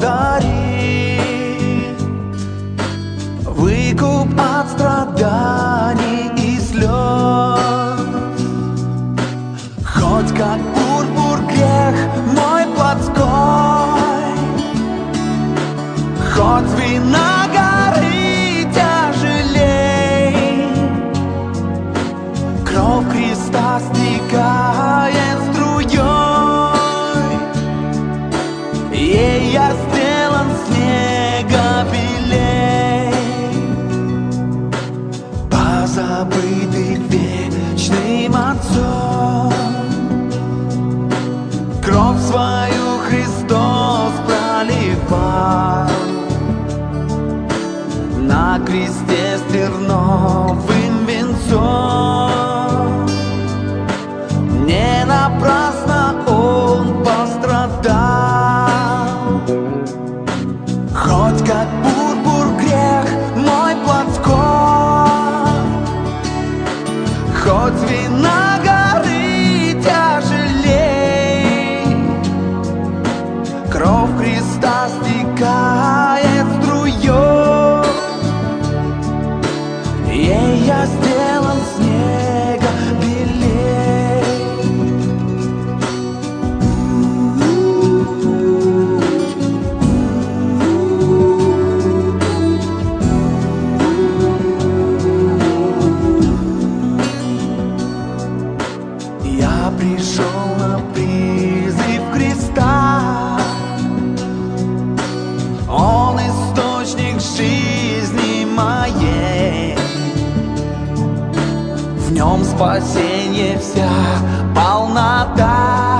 подарит выкуп от страданий и слез. Хоть как пурпур грех мой плотской, хоть вина горы тяжелей, кровь Христа стекает струей, ей я сделан снега белей, позабытый вечным Отцом. Кровь свою Христос проливал на кресте с терновым венцом. Не напрасно Он пострадал. Хоть как пурпур грех мой плотской, хоть вина горы тяжелей, кровь Христа стекает струей, ей я сделан снега белей. Я пришел на призыв Христа, Он источник жизни моей. В Нем спасение вся полнота.